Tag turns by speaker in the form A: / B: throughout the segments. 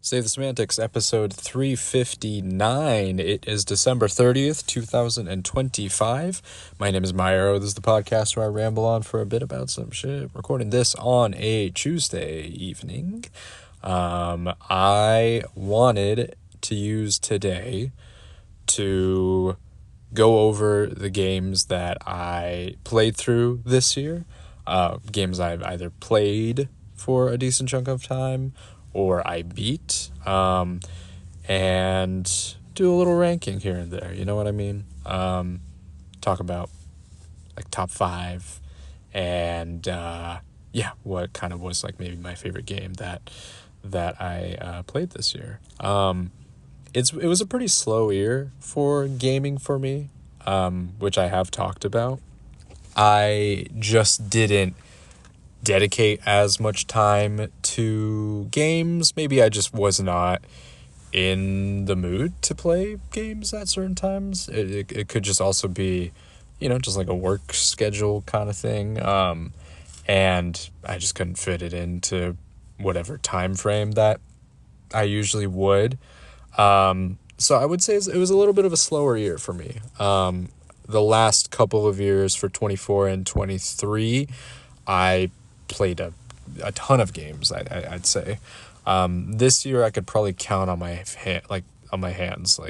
A: Save the Semantics, episode 359. It is December 30th, 2025. My name is Myro. This is the podcast where I ramble on for a bit about some shit. Recording this on a Tuesday evening. I wanted to use today to go over the games that I played through this year. Games I've either played for a decent chunk of time or I beat, and do a little ranking here and there, you know what I mean? Talk about, like, top 5, and, what kind of was, like, maybe my favorite game that I played this year. It was a pretty slow year for gaming for me, which I have talked about. I just didn't dedicate as much time to games. Maybe I just was not in the mood to play games at certain times. It could just also be, just like a work schedule kind of thing. And I just couldn't fit it into whatever time frame that I usually would. So I would say it was a little bit of a slower year for me. The last couple of years for 24 and 23, I played a ton of games, I'd say. This year I could probably count on my hands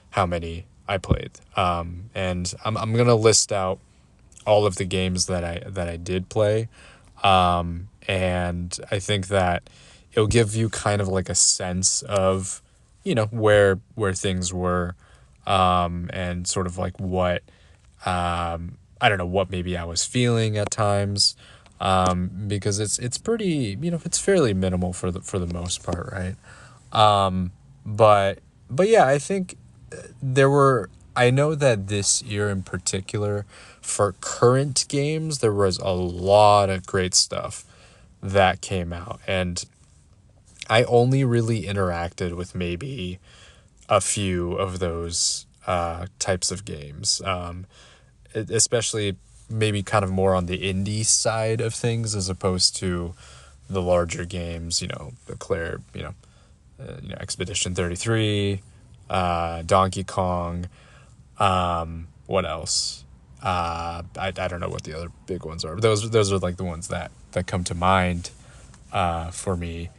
A: how many I played. And I'm gonna list out all of the games that I did play. And I think that it'll give you kind of like a sense of, where things were, and sort of like what, I don't know, what maybe I was feeling at times. Because it's pretty, it's fairly minimal for the most part, right? But yeah, I think I know that this year in particular, for current games, there was a lot of great stuff that came out, and I only really interacted with maybe a few of those types of games, especially maybe kind of more on the indie side of things as opposed to the larger games, Claire, Expedition 33, Donkey Kong, what else? I don't know what the other big ones are. Those are like the ones that come to mind for me.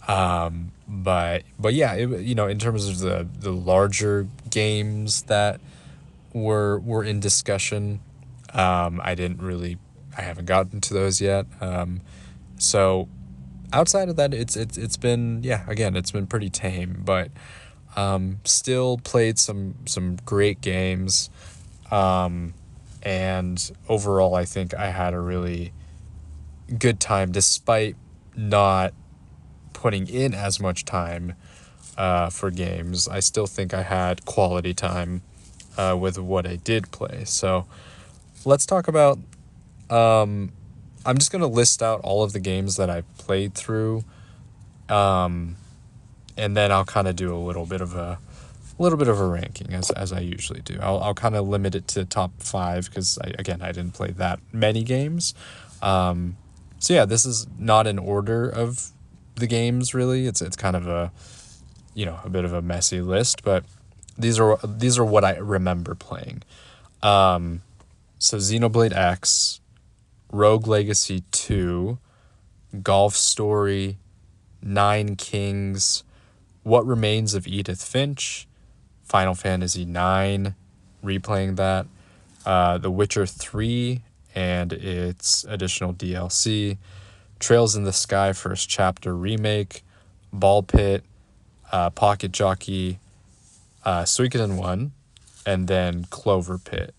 A: But yeah, in terms of the larger games that were in discussion, I haven't gotten to those yet. So outside of that, it's been, again, it's been pretty tame, but, still played some great games. And overall, I think I had a really good time despite not putting in as much time, for games. I still think I had quality time, with what I did play. So let's talk about, I'm just going to list out all of the games that I've played through, and then I'll kind of do a little bit of a ranking as I usually do. I'll kind of limit it to top 5 because I didn't play that many games. So yeah, this is not in order of the games really. It's kind of a bit of a messy list, but these are what I remember playing. So Xenoblade X, Rogue Legacy 2, Golf Story, Nine Kings, What Remains of Edith Finch, Final Fantasy IX, replaying that, The Witcher 3 and its additional DLC, Trails in the Sky First Chapter Remake, Ball Pit, Pocket Jockey, Suikoden 1, and then Clover Pit.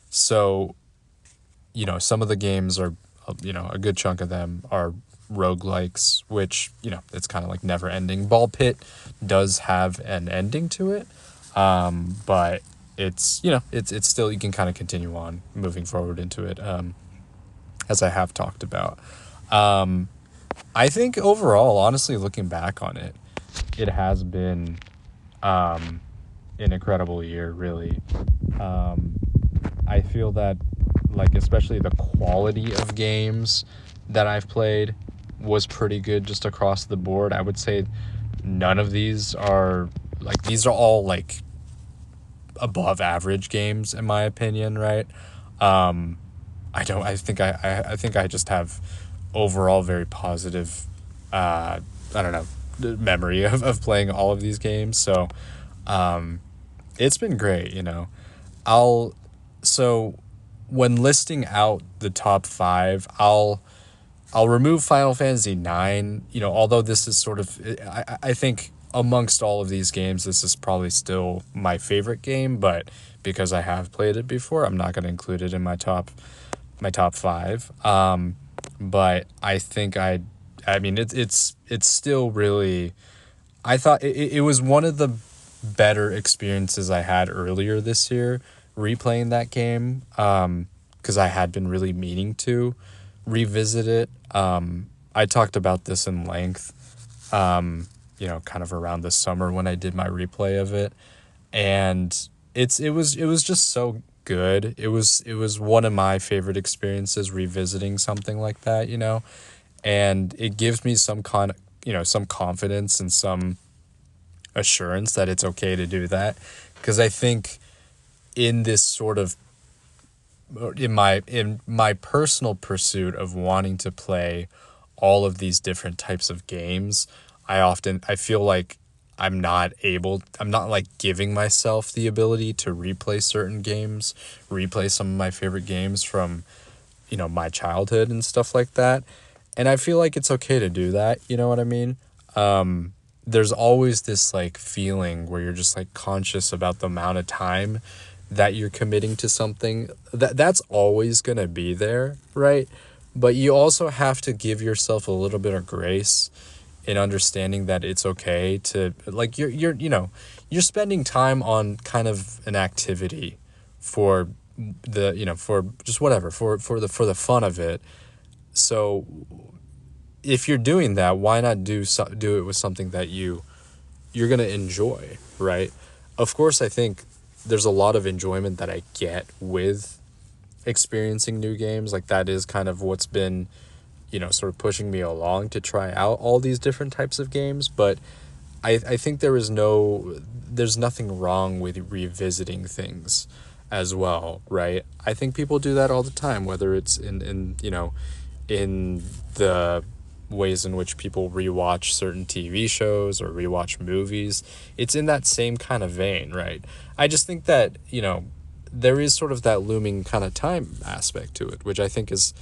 A: So, some of the games are, a good chunk of them are roguelikes, which, it's kind of like never ending. Ball Pit does have an ending to it, but it's, it's still, you can kind of continue on moving forward into it, as I have talked about. I think overall, honestly, looking back on it, it has been, an incredible year, really. I feel that, like, especially the quality of games that I've played was pretty good just across the board. I would say none of these are like, these are all like above average games in my opinion, right? Um, I think I just have overall very positive, I don't know, memory of playing all of these games. So it's been great, you know. I'll so when listing out the top five, I'll remove Final Fantasy IX. You know, although this is sort of, I think amongst all of these games, this is probably still my favorite game. But because I have played it before, I'm not going to include it in my top five. But I think I mean, it's still really. I thought it was one of the better experiences I had earlier this year replaying that game, because I had been really meaning to revisit it. I talked about this in length, you know, kind of around the summer when I did my replay of it, and it was just so good. It was one of my favorite experiences revisiting something like that, you know, and it gives me some confidence and some assurance that it's okay to do that, because I think in this sort of in my personal pursuit of wanting to play all of these different types of games, I feel like I'm not like giving myself the ability to replay certain games, replay some of my favorite games from, you know, my childhood and stuff like that. And I feel like it's okay to do that, you know what I mean? There's always this like feeling where you're just like conscious about the amount of time that you're committing to something. That's always going to be there, right? But you also have to give yourself a little bit of grace in understanding that it's okay to, like, you know, you're spending time on kind of an activity for the, you know, for just whatever, for the fun of it. So if you're doing that, why not do it with something that you're going to enjoy, right? Of course, I think there's a lot of enjoyment that I get with experiencing new games. Like, that is kind of what's been, you know, sort of pushing me along to try out all these different types of games. But I think there's nothing wrong with revisiting things as well, right? I think people do that all the time, whether it's in you know, in the ways in which people rewatch certain TV shows or rewatch movies. It's in that same kind of vein, right? I just think that, you know, there is sort of that looming kind of time aspect to it, which I think is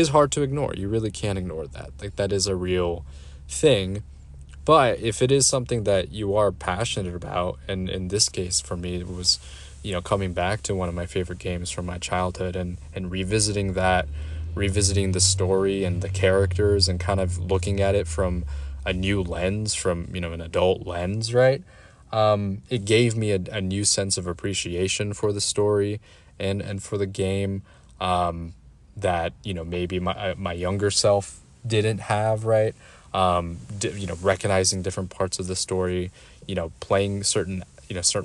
A: hard to ignore. You really can't ignore that. Like, that is a real thing. But if it is something that you are passionate about, and in this case for me it was, you know, coming back to one of my favorite games from my childhood and revisiting that, revisiting the story and the characters and kind of looking at it from a new lens, from, you know, an adult lens, right? It gave me a new sense of appreciation for the story and for the game, that, you know, maybe my younger self didn't have, right? You know, recognizing different parts of the story, you know, playing certain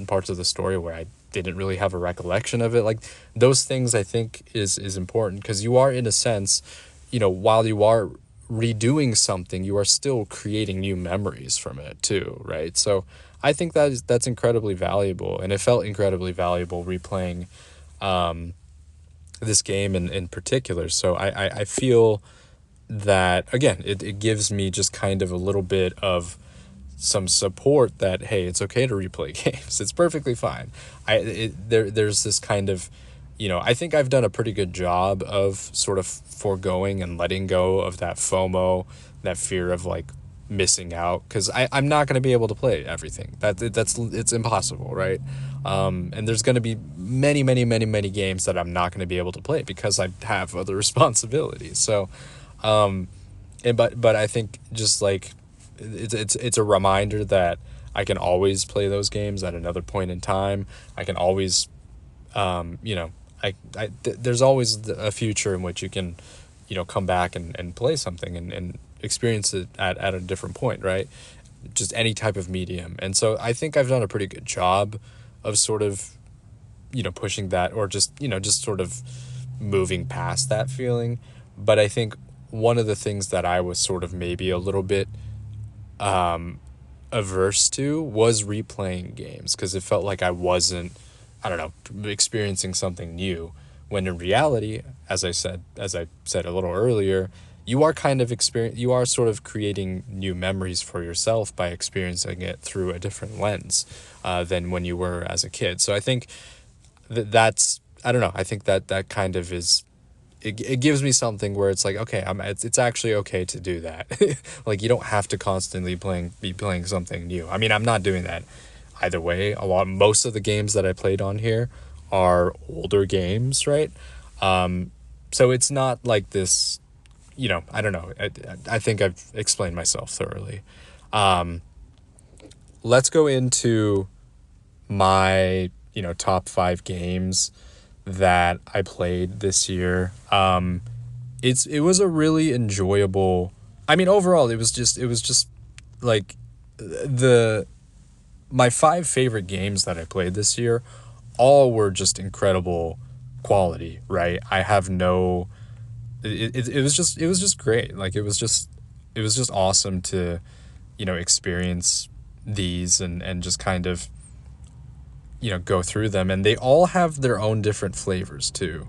A: parts of the story where I didn't really have a recollection of it. Like, those things I think is important, because you are, in a sense, you know, while you are redoing something, you are still creating new memories from it too, right? So I think that's incredibly valuable, and it felt incredibly valuable replaying this game in particular. So I feel that, again, it gives me just kind of a little bit of some support that, hey, it's okay to replay games. It's perfectly fine. There's this kind of, you know, I think I've done a pretty good job of sort of foregoing and letting go of that FOMO, that fear of like missing out, because I'm not going to be able to play everything. It's impossible, right? And there's going to be many games that I'm not going to be able to play because I have other responsibilities. So but I think just like it's a reminder that I can always play those games at another point in time. I can always, you know, there's always a future in which you can, you know, come back and play something and experience it at a different point, right? Just any type of medium. And so I think I've done a pretty good job of sort of, you know, pushing that, or just, you know, just sort of moving past that feeling. But I think one of the things that I was sort of maybe a little bit averse to was replaying games because it felt like I wasn't, I don't know, experiencing something new. When in reality, as I said a little earlier, you are kind of you are sort of creating new memories for yourself by experiencing it through a different lens than when you were as a kid. So I think that's, I don't know, I think that that kind of is, it gives me something where it's like, okay, it's actually okay to do that. Like, you don't have to constantly be playing something new. I mean, I'm not doing that either way. Most of the games that I played on here are older games, right? So it's not like this, I don't know. I think I've explained myself thoroughly. Let's go into my, top 5 games that I played this year. It was a really enjoyable. I mean, overall, it was just like the my 5 favorite games that I played this year, all were just incredible quality. Right, I have no. It was just great. Like it was just awesome to, experience these and just kind of, go through them, and they all have their own different flavors too.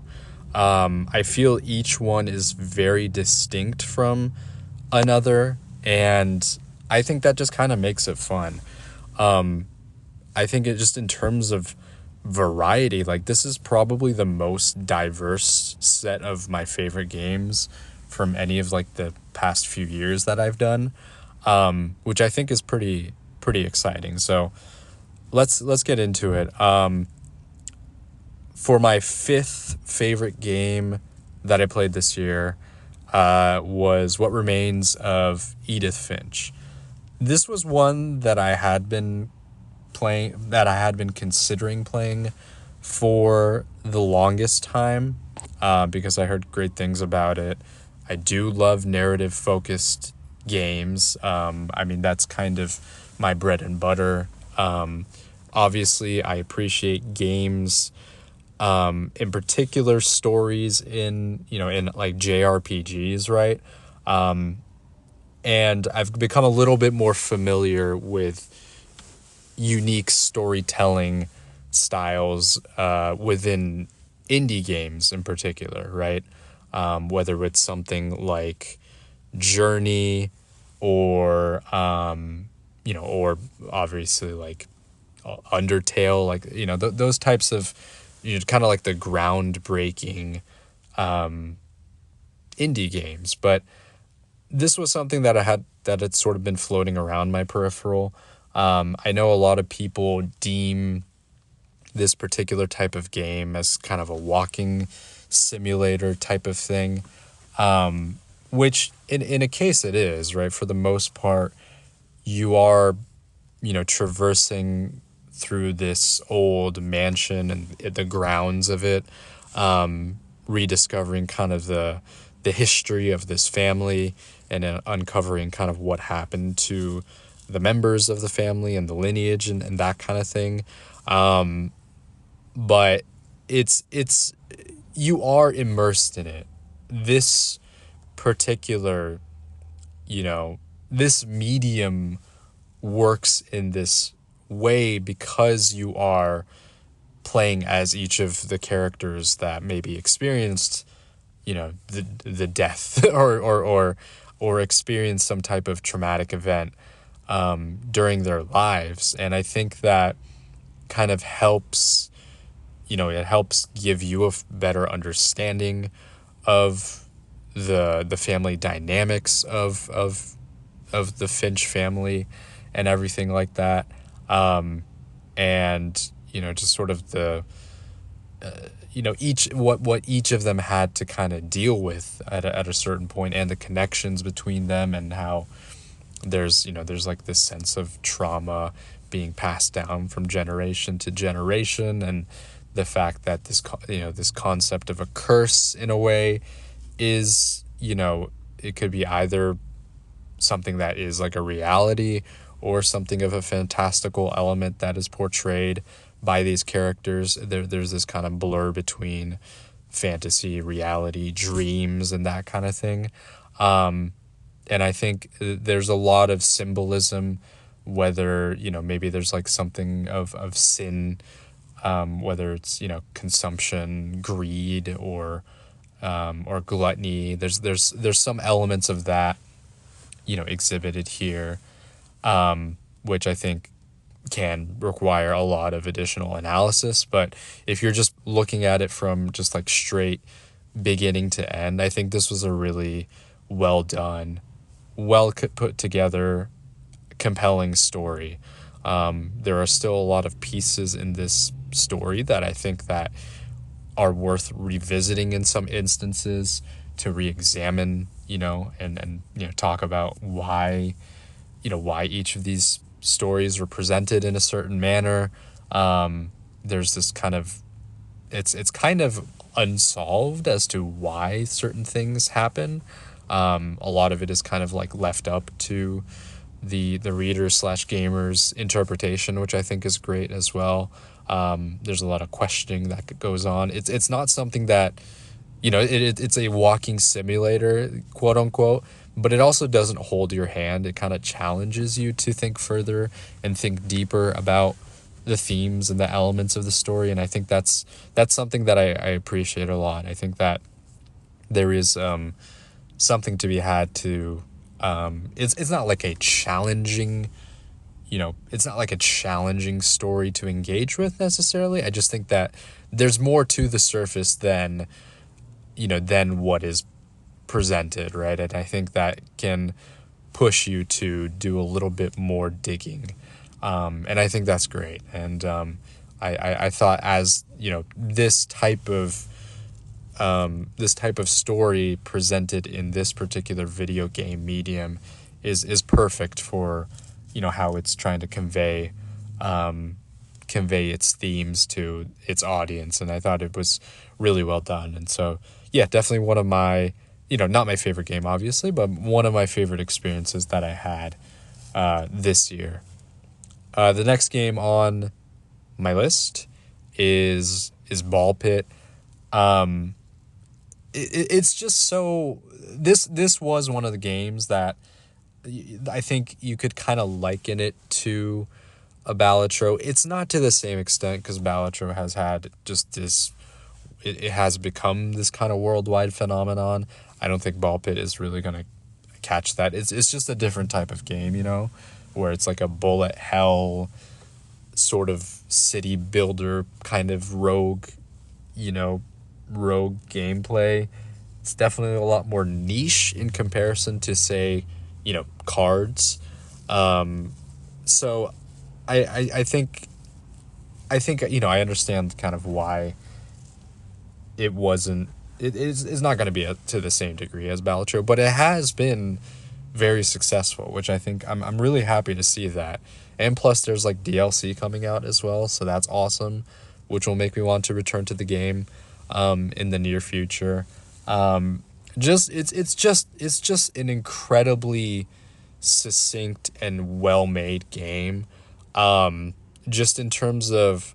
A: I feel each one is very distinct from another, and I think that just kind of makes it fun. I think it just, in terms of variety, like, this is probably the most diverse set of my favorite games from any of, like, the past few years that I've done, which I think is pretty exciting. So let's get into it. For my 5th favorite game that I played this year, was What Remains of Edith Finch. This was one that I had been considering playing for the longest time, because I heard great things about it. I do love narrative focused games. I mean, that's kind of my bread and butter. Obviously, I appreciate games, in particular stories in like JRPGs, right? And I've become a little bit more familiar with unique storytelling styles within indie games in particular, right? Whether it's something like Journey or, or obviously like Undertale, like, those types of, kind of like the groundbreaking indie games. But this was something that had sort of been floating around my peripheral. I know a lot of people deem this particular type of game as kind of a walking simulator type of thing, which in a case it is, right? For the most part, you are, traversing through this old mansion and the grounds of it, rediscovering kind of the history of this family, and uncovering kind of what happened to the members of the family and the lineage and that kind of thing. But it's you are immersed in it. This particular, this medium works in this way because you are playing as each of the characters that maybe experienced, the death or experienced some type of traumatic event during their lives. And I think that kind of helps, it helps give you a better understanding of the family dynamics of the Finch family and everything like that. And, just sort of the, each what each of them had to kind of deal with at a certain point, and the connections between them, and how there's like this sense of trauma being passed down from generation to generation, and the fact that this concept of a curse, in a way, is, it could be either something that is like a reality, or something of a fantastical element that is portrayed by these characters. There's this kind of blur between fantasy, reality, dreams, and that kind of thing. And I think there's a lot of symbolism whether, maybe there's like something of sin, whether it's, consumption, greed, or gluttony. There's some elements of that, exhibited here, which I think can require a lot of additional analysis. But if you're just looking at it from just like straight beginning to end, I think this was a really well done, put together, compelling story. There are still a lot of pieces in this story that I think that are worth revisiting in some instances, to re-examine, and talk about why each of these stories were presented in a certain manner. There's this kind of, it's kind of unsolved as to why certain things happen. A lot of it is kind of like left up to the reader slash gamer's interpretation, which I think is great as well. There's a lot of questioning that goes on. It's not something that, it's a walking simulator, quote unquote, but it also doesn't hold your hand. It kind of challenges you to think further and think deeper about the themes and the elements of the story. And I think that's something that I appreciate a lot. I think that there is something to be had to, it's not like a challenging, it's not like a challenging story to engage with necessarily. I just think that there's more to the surface than what is presented, right? And I think that can push you to do a little bit more digging. And I think that's great. And I thought, as this type of story presented in this particular video game medium is perfect for how it's trying to convey its themes to its audience. And I thought it was really well done. And so, yeah, definitely one of my, not my favorite game, obviously, but one of my favorite experiences that I had this year. The next game on my list is Ball Pit. It's just so, this was one of the games that I think you could kind of liken it to a Balatro. It's not to the same extent, because Balatro has had just this, it has become this kind of worldwide phenomenon. I don't think Ball Pit is really going to catch that. It's just a different type of game, where it's like a bullet hell sort of city builder kind of rogue gameplay. It's definitely a lot more niche in comparison to, say, cards. So I think I understand kind of why it's not going to be to the same degree as Balatro, but it has been very successful, which I think I'm really happy to see that. And plus there's like DLC coming out as well, so that's awesome, which will make me want to return to the game in the near future. It's just an incredibly succinct and well-made game. Just in terms of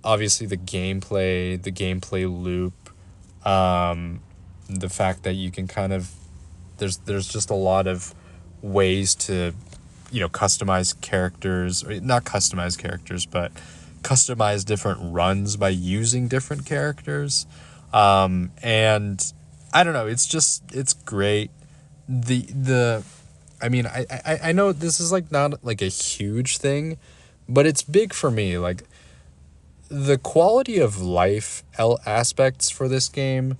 A: obviously the gameplay loop, the fact that you can kind of, there's just a lot of ways to, customize characters, or not customize characters, but customize different runs by using different characters. And I don't know, it's great. I know this is like not like a huge thing, but it's big for me. Like, the quality of life aspects for this game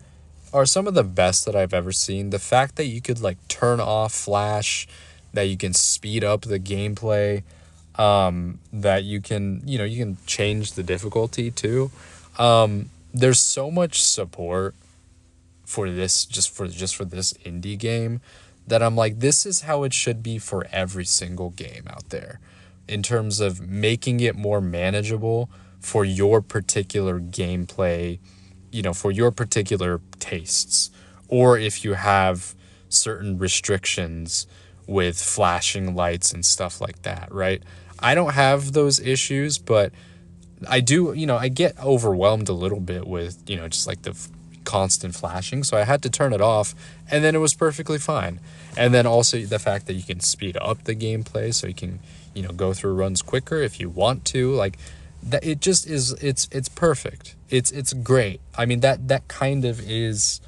A: are some of the best that I've ever seen. The fact that you could like turn off flash, that you can speed up the gameplay, that you can change the difficulty too. There's so much support for this, just for this indie game, that I'm like, this is how it should be for every single game out there, in terms of making it more manageable for your particular gameplay, for your particular tastes, or if you have certain restrictions with flashing lights and stuff like that, right? I don't have those issues, but I do, I get overwhelmed a little bit with, just like the constant flashing. So I had to turn it off, and then it was perfectly fine. And then also the fact that you can speed up the gameplay, so you go through runs quicker if you want to. Like that, it just is. It's perfect. It's great. I mean, that kind of is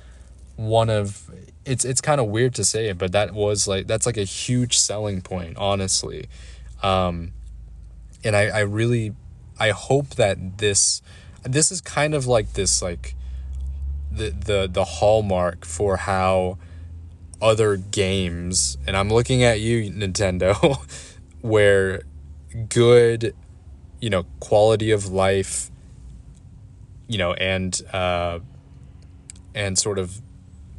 A: one of, it's kind of weird to say it, but that's like a huge selling point, honestly. And I really, I hope that this is kind of like this, like the hallmark for how other games, and I'm looking at you, Nintendo, where good, quality of life, and sort of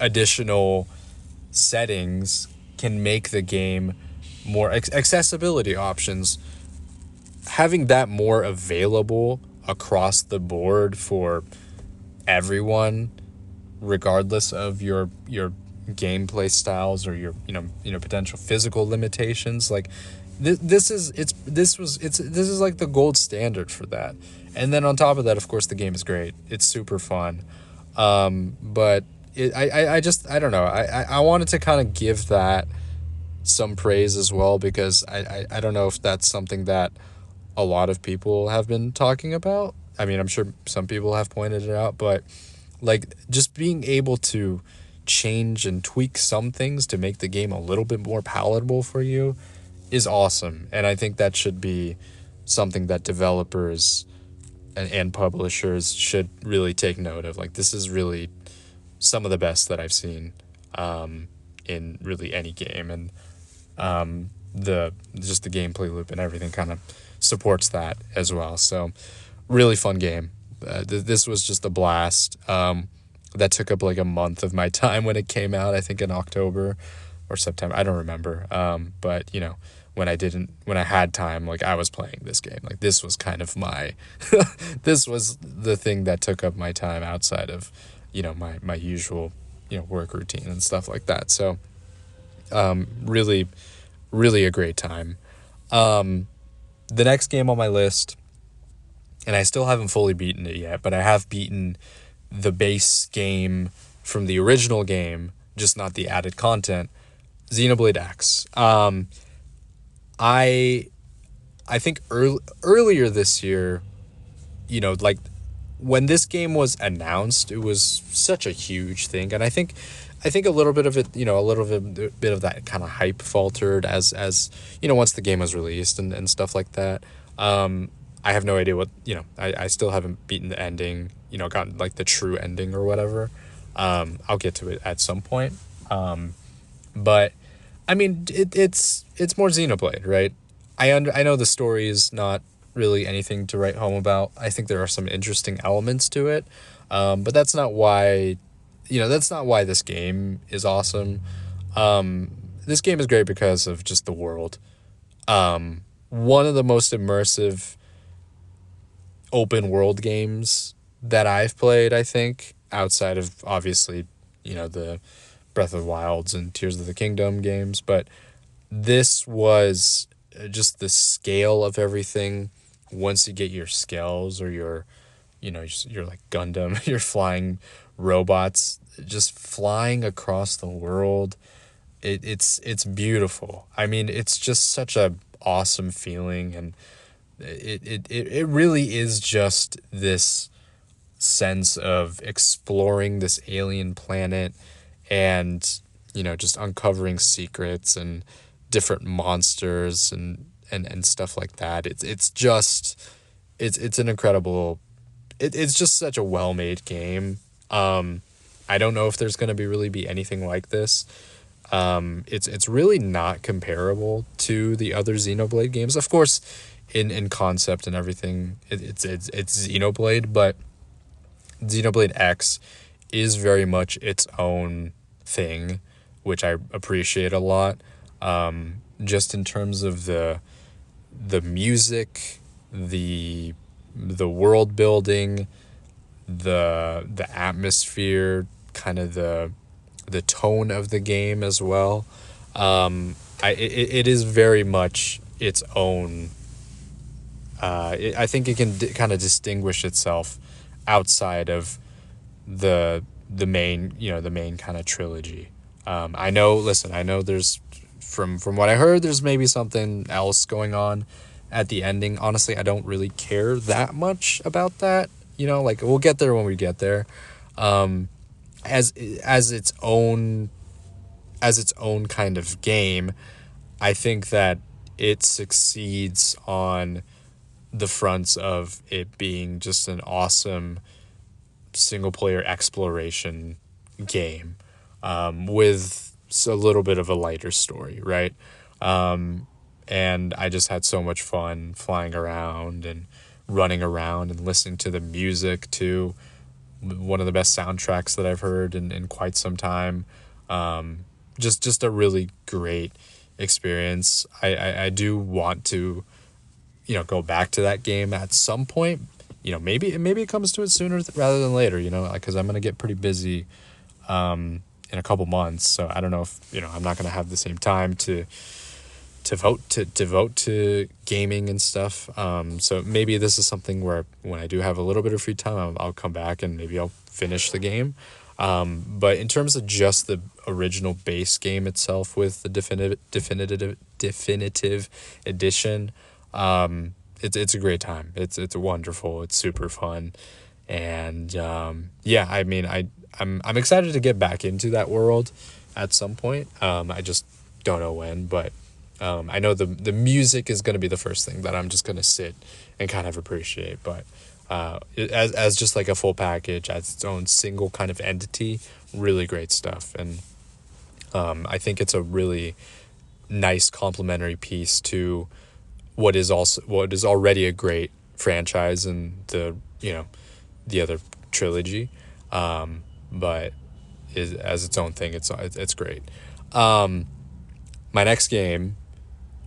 A: additional settings can make the game more accessibility options. Having that more available across the board for everyone, regardless of your gameplay styles or your potential physical limitations, like this is like the gold standard for that. And then on top of that, of course, the game is great. It's super fun. But I don't know. I wanted to kind of give that some praise as well, because I don't know if that's something that a lot of people have been talking about. I mean, I'm sure some people have pointed it out, but like just being able to change and tweak some things to make the game a little bit more palatable for you is awesome. And I think that should be something that developers and publishers should really take note of. Like, this is really some of the best that I've seen in really any game. And the gameplay loop and everything kind of supports that as well. So really fun game. This was just a blast. That took up like a month of my time when it came out, I think in October or September. I don't remember. But when I had time, like I was playing this game. Like this was kind of my, this was the thing that took up my time outside of, my usual, work routine and stuff like that. So, really, really a great time. The next game on my list, and I still haven't fully beaten it yet, but I have beaten the base game from the original game, just not the added content, Xenoblade X. I think earlier this year, like when this game was announced, it was such a huge thing, and I think a little bit of it, bit of that kind of hype faltered as once the game was released and stuff like that. I have no idea what, I still haven't beaten the ending, gotten like the true ending or whatever. I'll get to it at some point. But I mean, it's more Xenoblade, right? I know the story is not really anything to write home about. I think there are some interesting elements to it. But that's not why, this game is awesome. This game is great because of just the world. One of the most immersive open world games that I've played, I think, outside of obviously, the Breath of the Wilds and Tears of the Kingdom games, but this was just the scale of everything. Once you get your skills or your like Gundam, your flying robots just flying across the world, it's beautiful. I mean, it's just such a awesome feeling, and it really is just this sense of exploring this alien planet and just uncovering secrets and different monsters and stuff like that. It's an incredible, it's just such a well-made game. I don't know if there's going to really be anything like this. It's really not comparable to the other Xenoblade games. Of course, in concept and everything, it's Xenoblade, but Xenoblade X is very much its own thing, which I appreciate a lot. Just in terms of the music, the world building, the atmosphere, kind of the tone of the game as well. It is very much its own. I think it can kind of distinguish itself outside of the main kind of trilogy. I know there's from what I heard, there's maybe something else going on at the ending. Honestly, I don't really care that much about that. Like, we'll get there when we get there. As its own kind of game, I think that it succeeds on the fronts of it being just an awesome single player exploration game, with a little bit of a lighter story, right? And I just had so much fun flying around and running around and listening to the music too. One of the best soundtracks that I've heard in quite some time. Just a really great experience. I do want to, go back to that game at some point. Maybe it comes to it sooner rather than later, because I'm going to get pretty busy in a couple months. So I don't know if, I'm not going to have the same time to devote to gaming and stuff. So maybe this is something where when I do have a little bit of free time, I'll come back and maybe I'll finish the game. But in terms of just the original base game itself with the definitive edition, it's a great time. It's wonderful. It's super fun. And yeah, I mean, I'm excited to get back into that world at some point. I just don't know when, but I know the music is going to be the first thing that I'm just going to sit and kind of appreciate. But as just like a full package, as its own single kind of entity, really great stuff. And I think it's a really nice complementary piece to what is already a great franchise and the other trilogy, but is as its own thing. It's great. My next game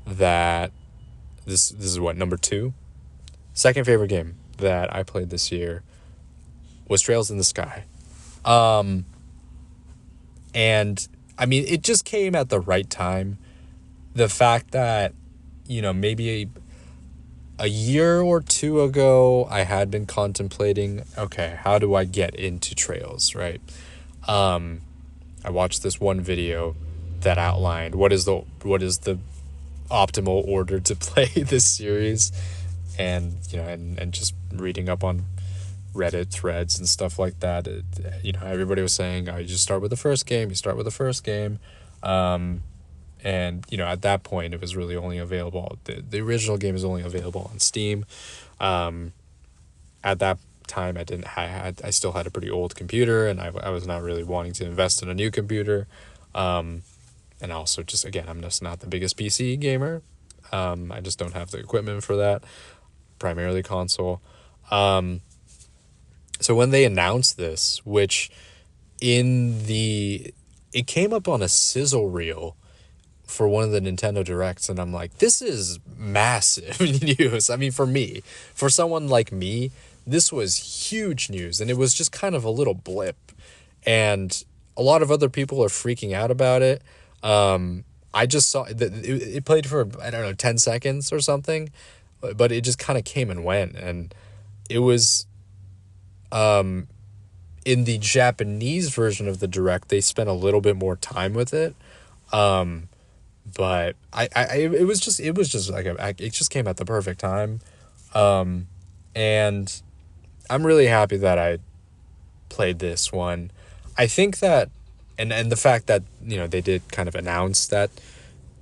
A: that this is what, number 2, second favorite game that I played this year was Trails in the Sky. And I mean, it just came at the right time. The fact that, maybe a year or two ago, I had been contemplating, okay, how do I get into Trails, right? I watched this one video that outlined what is the optimal order to play this series, and and just reading up on Reddit threads and stuff like that, everybody was saying, you just start with the first game, and at that point it was really only available, the original game is only available on Steam. At that time I still had a pretty old computer, and I was not really wanting to invest in a new computer. And also, just again, I'm just not the biggest PC gamer. I just don't have the equipment for that. Primarily console. So when they announced this, which it came up on a sizzle reel for one of the Nintendo Directs, and I'm like, this is massive news. I mean, for someone like me, this was huge news, and it was just kind of a little blip. And a lot of other people are freaking out about it. I just saw that it played for, I don't know, 10 seconds or something, but it just kind of came and went. And it was, in the Japanese version of the Direct, they spent a little bit more time with it. But it was just like it just came at the perfect time. And I'm really happy that I played this one. I think that, and the fact that, they did kind of announce that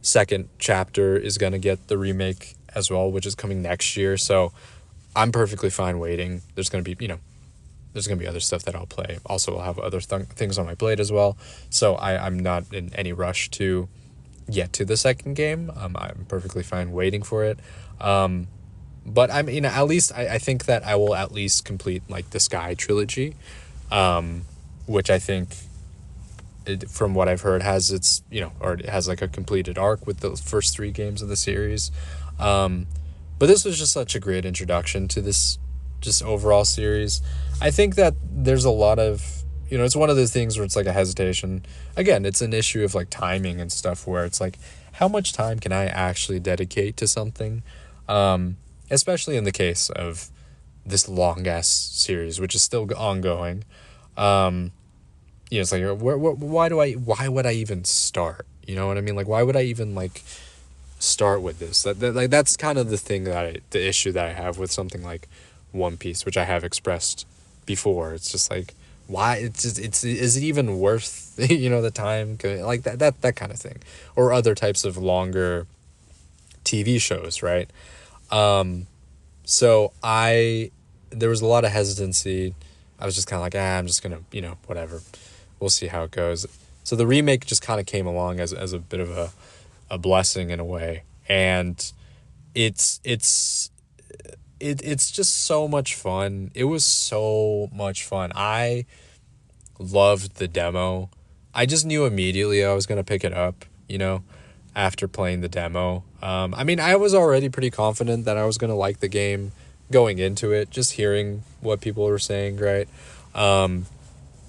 A: second chapter is going to get the remake as well, which is coming next year. So I'm perfectly fine waiting. There's going to be, there's going to be other stuff that I'll play. Also, I'll have other things on my plate as well. So I'm not in any rush to get to the second game. I'm perfectly fine waiting for it. But I'm, at least I think that I will at least complete like the Sky trilogy, which I think, from what I've heard, has its, or it has like a completed arc with the first 3 games of the series. But this was just such a great introduction to this just overall series. I think that there's a lot of, it's one of those things where it's like a hesitation. Again, it's an issue of like timing and stuff, where it's like, how much time can I actually dedicate to something? Especially in the case of this long ass series, which is still ongoing. It's like, why would I even start? You know what I mean? Like, why would I even like start with this? Like that's kind of the thing the issue that I have with something like One Piece, which I have expressed before. It's just like, why? It's just, is it even worth the time? Like that kind of thing, or other types of longer TV shows, right? So there was a lot of hesitancy. I was just kind of like, I'm just gonna, whatever. We'll see how it goes. So the remake just kind of came along as a bit of a blessing in a way, and it's just so much fun. It was so much fun. I loved the demo. I just knew immediately I was gonna pick it up, after playing the demo. I mean, I was already pretty confident that I was gonna like the game going into it, just hearing what people were saying, right?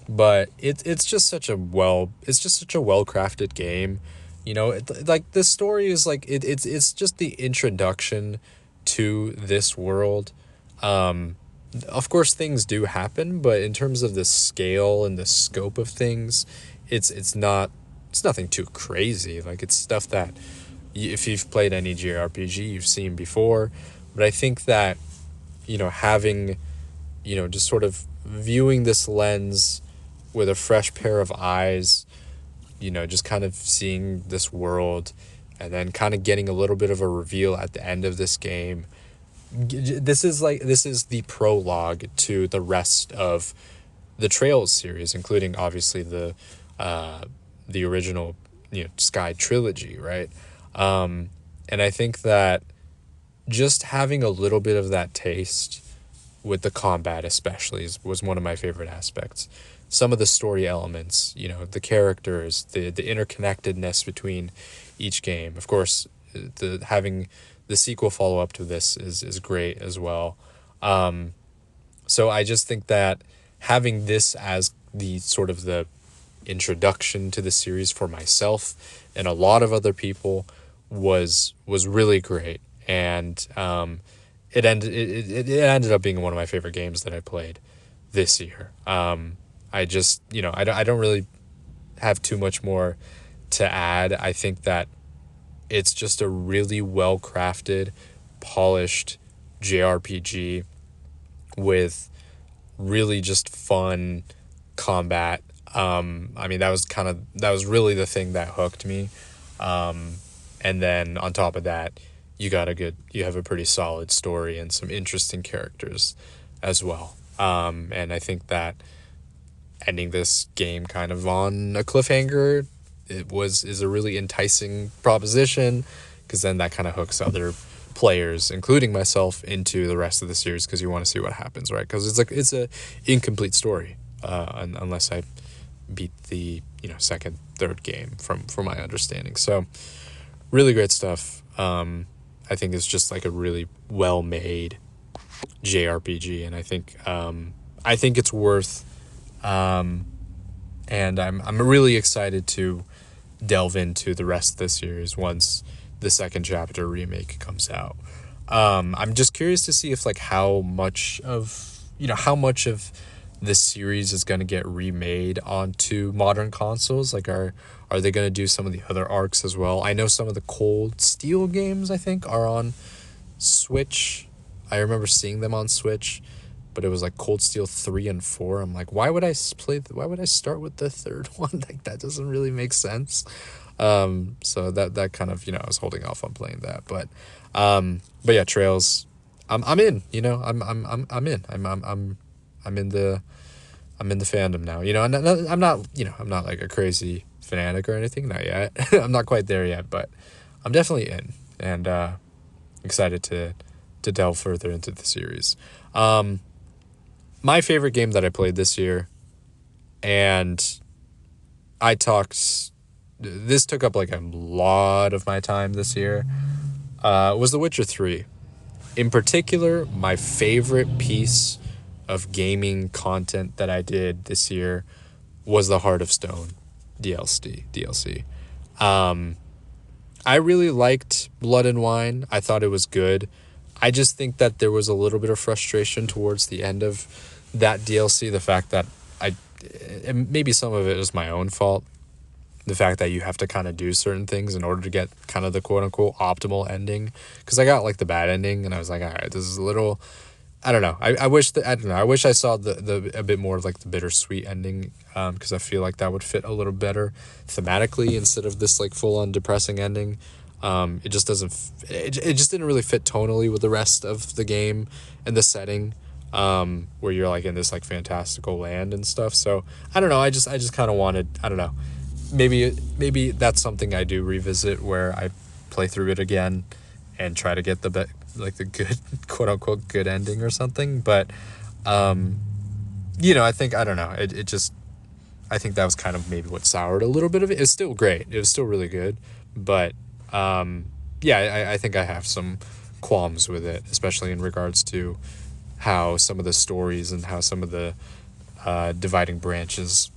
A: But it's just such a well crafted game. Like the story is like it's just the introduction to this world. Of course things do happen, but in terms of the scale and the scope of things, it's nothing too crazy. Like, it's stuff that if you've played any JRPG, you've seen before. But I think that, having, just sort of viewing this lens with a fresh pair of eyes, just kind of seeing this world, and then kind of getting a little bit of a reveal at the end of this game. This is the prologue to the rest of the Trails series, including obviously the original, Sky trilogy, right? And I think that just having a little bit of that taste with the combat especially was one of my favorite aspects. Some of the story elements, the characters, the interconnectedness between each game. Of course, having the sequel follow up to this is great as well. So I just think that having this as the sort of the introduction to the series for myself and a lot of other people was really great. And it ended up being one of my favorite games that I played this year. I just, I don't really have too much more to add. I think that it's just a really well crafted, polished JRPG with really just fun combat. I mean, that was really the thing that hooked me. And then on top of that, you have a pretty solid story and some interesting characters as well. And I think that ending this game kind of on a cliffhanger is a really enticing proposition, because then that kind of hooks other players, including myself, into the rest of the series, because you want to see what happens, right? Because it's a incomplete story, unless I beat the second, third game from my understanding. So really great stuff. I think it's just like a really well made JRPG, and I think it's worth. And I'm really excited to delve into the rest of the series once the second chapter remake comes out. I'm just curious to see if how much of this series is going to get remade onto modern consoles. Are they going to do some of the other arcs as well? I know some of the Cold Steel games, I think, are on Switch. I remember seeing them on Switch, but it was like Cold Steel 3 and 4. I'm like, why would I start with the third one? That doesn't really make sense. So that kind of, I was holding off on playing that, but yeah, Trails, I'm in, I'm in, I'm in the fandom now, and I'm not like a crazy fanatic or anything, not yet. I'm not quite there yet, but I'm definitely in, and excited to delve further into the series. My favorite game that I played this year, and this took up a lot of my time this year, was The Witcher 3. In particular, my favorite piece of gaming content that I did this year was the Heart of Stone DLC. I really liked Blood and Wine. I thought it was good. I just think that there was a little bit of frustration towards the end of that DLC. The fact that maybe some of it is my own fault, the fact that you have to kind of do certain things in order to get kind of the quote unquote optimal ending. Because I got like the bad ending, and I was like, all right, this is a little. I don't know. I wish that I don't know. I wish I saw the a bit more of like the bittersweet ending, because I feel like that would fit a little better thematically instead of this like full on depressing ending. It just doesn't. It just didn't really fit tonally with the rest of the game and the setting, where you're like in this like fantastical land and stuff. So I don't know. I just kind of wanted. I don't know. Maybe that's something I do revisit where I play through it again and try to get like the good quote unquote good ending or something. But I think I don't know. It just I think that was kind of maybe what soured a little bit of it. It's still great. It was still really good, but yeah, I think I have some qualms with it, especially in regards to how some of the stories and how some of the dividing branches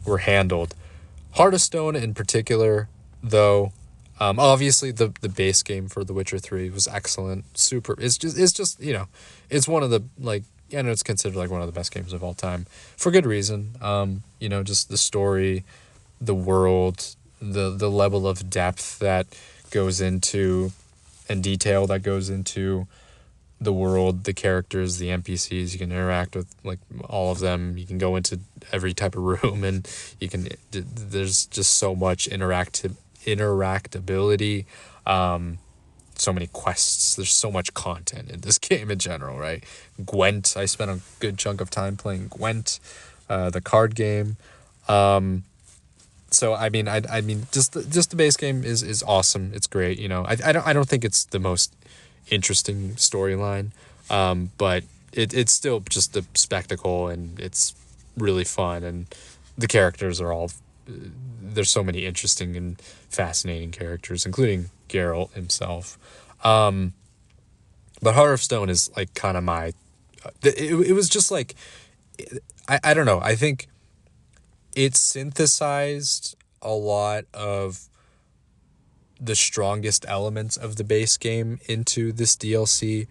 A: were handled. Heart of Stone in particular, though, obviously the base game for The Witcher 3 was excellent. Super. It's just it's one of the like I know it's considered like one of the best games of all time for good reason. Just the story, the world, the level of depth that goes into and detail that goes into the world, the characters, the NPCs. You can interact with like all of them. You can go into every type of room, and there's just so much interactability. So many quests. There's so much content in this game in general, right? Gwent. I spent a good chunk of time playing Gwent, the card game. So I mean, just the base game is awesome. It's great. I don't think it's the most interesting storyline, but it's still just a spectacle, and it's really fun, and the characters are all there's so many interesting and fascinating characters, including Geralt himself. But Heart of Stone is like kind of my it was just like I don't know. I think it synthesized a lot of the strongest elements of the base game into this DLC,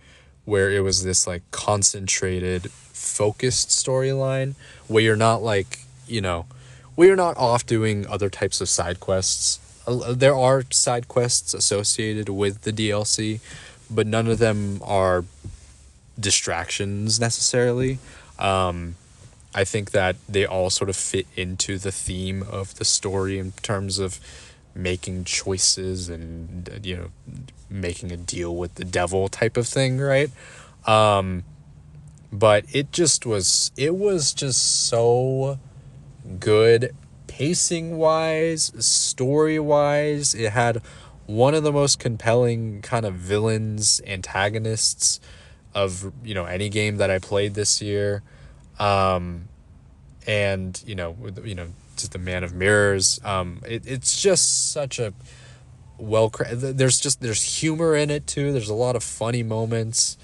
A: where it was this like concentrated, focused storyline where you're not like, where you're not off doing other types of side quests. There are side quests associated with the DLC, but none of them are distractions necessarily. I think that they all sort of fit into the theme of the story in terms of making choices and making a deal with the devil type of thing, right? But it was just so good, pacing wise, story wise. It had one of the most compelling kind of villains, antagonists of any game that I played this year. And just the Man of Mirrors. It's just such a there's humor in it too. There's a lot of funny moments.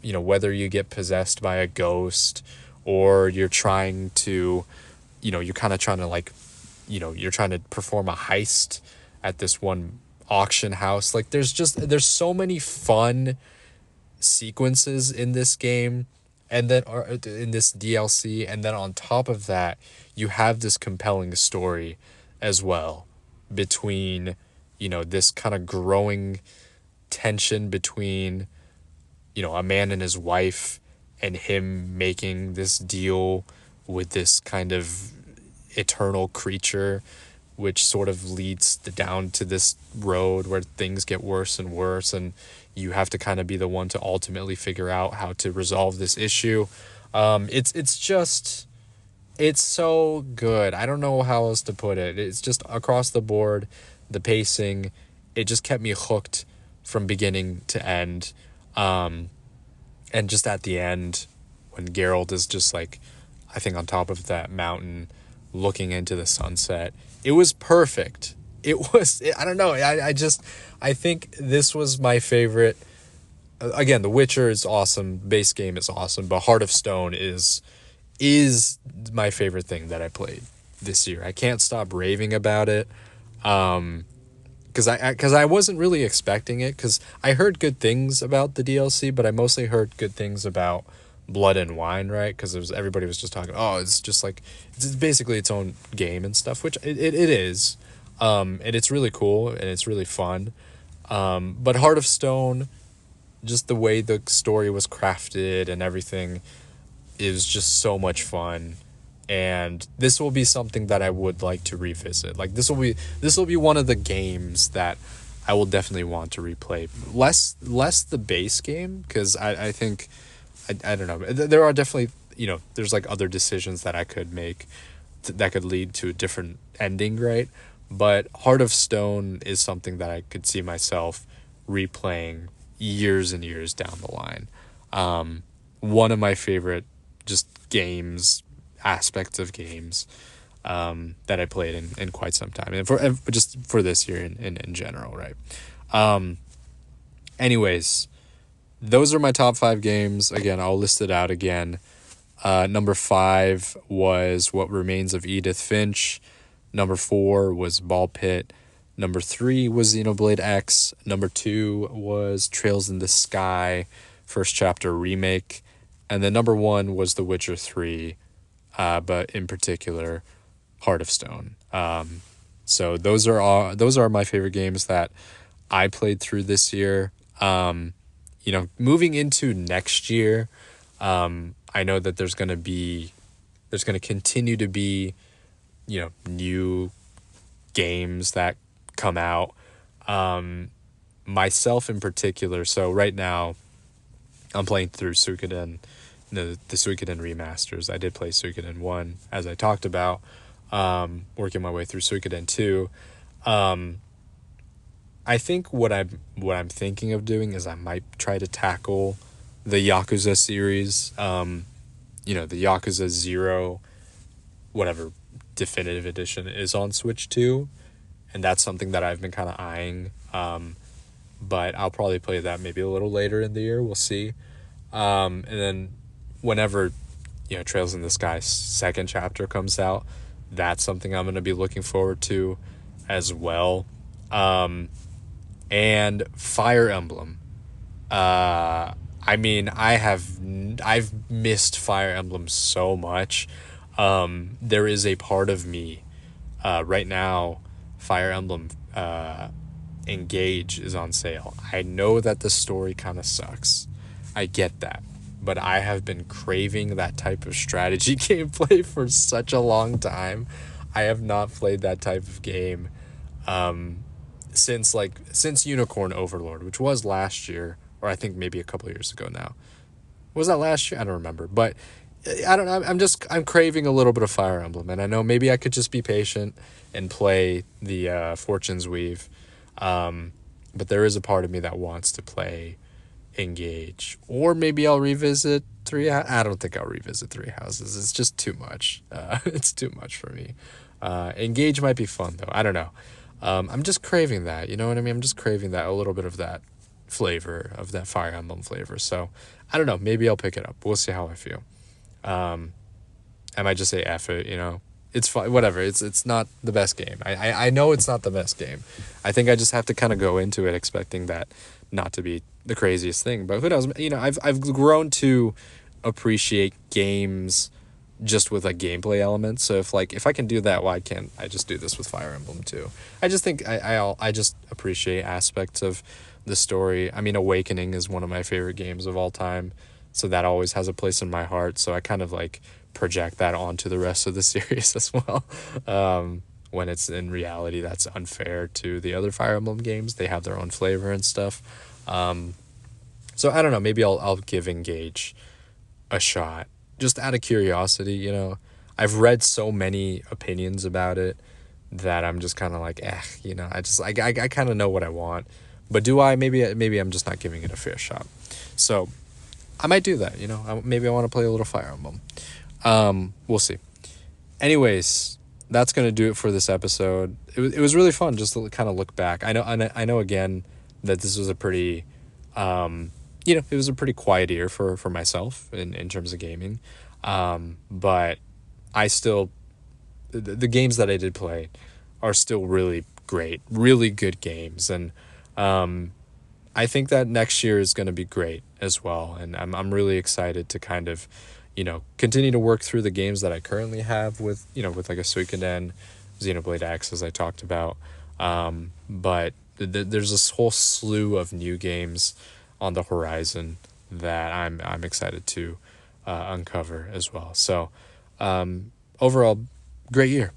A: Whether you get possessed by a ghost, or you're trying to, you're kind of trying to like, you're trying to perform a heist at this one auction house. Like there's so many fun sequences in this game, and then or in this DLC, and then on top of that you have this compelling story as well, between this kind of growing tension between a man and his wife, and him making this deal with this kind of eternal creature, which sort of leads down to this road where things get worse and worse, and you have to kind of be the one to ultimately figure out how to resolve this issue. It's so good. I don't know how else to put it. It's just across the board, the pacing, it just kept me hooked from beginning to end. And just at the end, when Geralt is just like, I think on top of that mountain, looking into the sunset, it was perfect. I don't know. I think this was my favorite. Again, The Witcher is awesome. Base game is awesome, but Heart of Stone is my favorite thing that I played this year. I can't stop raving about it. Because I wasn't really expecting it, because I heard good things about the DLC, but I mostly heard good things about Blood and Wine, right? Because everybody was just talking, oh, it's just like it's basically its own game and stuff, which it is, and it's really cool and it's really fun. But Heart of Stone, just the way the story was crafted and everything, is just so much fun. And this will be something that I would like to revisit. Like this will be one of the games that I will definitely want to replay. Less the base game, because I think I don't know. There are definitely, there's like other decisions that I could make that could lead to a different ending, right? But Heart of Stone is something that I could see myself replaying years and years down the line. One of my favorite just games, aspects of games, that I played in quite some time, and just for this year in general, right? Anyways, those are my top 5 games. Again, I'll list it out again. Number 5 was What Remains of Edith Finch. Number 4 was Ball Pit. Number 3 was Xenoblade X. Number 2 was Trails in the Sky, First Chapter Remake. And then number 1 was The Witcher 3, but in particular, Heart of Stone. So those are my favorite games that I played through this year. Moving into next year, I know that there's going to continue to be, new games that come out. Myself in particular. So right now I'm playing through Suikoden, the Suikoden remasters. I did play Suikoden 1, as I talked about, working my way through Suikoden 2. I think what I'm thinking of doing is I might try to tackle the Yakuza series. The Yakuza 0, whatever definitive edition, is on Switch 2, and that's something that I've been kind of eyeing. But I'll probably play that maybe a little later in the year. We'll see. And then whenever, Trails in the Sky second chapter comes out, that's something I'm going to be looking forward to as well. And Fire Emblem. I've missed Fire Emblem so much. There is a part of me, right now, Fire Emblem, Engage is on sale. I know that the story kind of sucks. I get that. But I have been craving that type of strategy gameplay for such a long time. I have not played that type of game since Unicorn Overlord, which was last year, or I think maybe a couple of years ago now. Was that last year? I don't remember. But I don't know. I'm craving a little bit of Fire Emblem, and I know maybe I could just be patient and play the Fortune's Weave. But there is a part of me that wants to play Engage, or maybe I'll revisit I don't think I'll revisit Three Houses. It's just too much. It's too much for me. Engage might be fun though. I don't know. I'm just craving that. You know what I mean? I'm just craving that, a little bit of that flavor, of that Fire Emblem flavor. So I don't know. Maybe I'll pick it up. We'll see how I feel. I might just say F it. It's fine. Whatever. It's not the best game. I know it's not the best game. I think I just have to kind of go into it expecting that not to be the craziest thing. But who knows? I've grown to appreciate games just with a gameplay element. So if I can do that, why can't I just do this with Fire Emblem too? I just think I just appreciate aspects of the story. I mean, Awakening is one of my favorite games of all time, so that always has a place in my heart. So I kind of project that onto the rest of the series as well. When it's in reality, that's unfair to the other Fire Emblem games. They have their own flavor and stuff. So I don't know. Maybe I'll give Engage a shot, just out of curiosity. I've read so many opinions about it that I'm just kind of I kind of know what I want. But do I? Maybe I'm just not giving it a fair shot. So I might do that. Maybe I want to play a little Fire Emblem. We'll see. Anyways, that's going to do it for this episode. It was really fun just to kind of look back. I know again that this was a pretty, it was a pretty quiet year for myself in terms of gaming. But I still, the games that I did play are still really great, really good games. And, I think that next year is going to be great as well. And I'm really excited to kind of, continue to work through the games that I currently have with, with like a Suikoden, Xenoblade X, as I talked about. But there's this whole slew of new games on the horizon that I'm excited to uncover as well. So overall, great year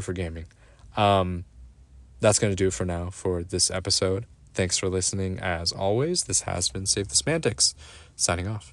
A: for gaming. That's going to do it for now for this episode. Thanks for listening. As always, this has been Save the Semantics, signing off.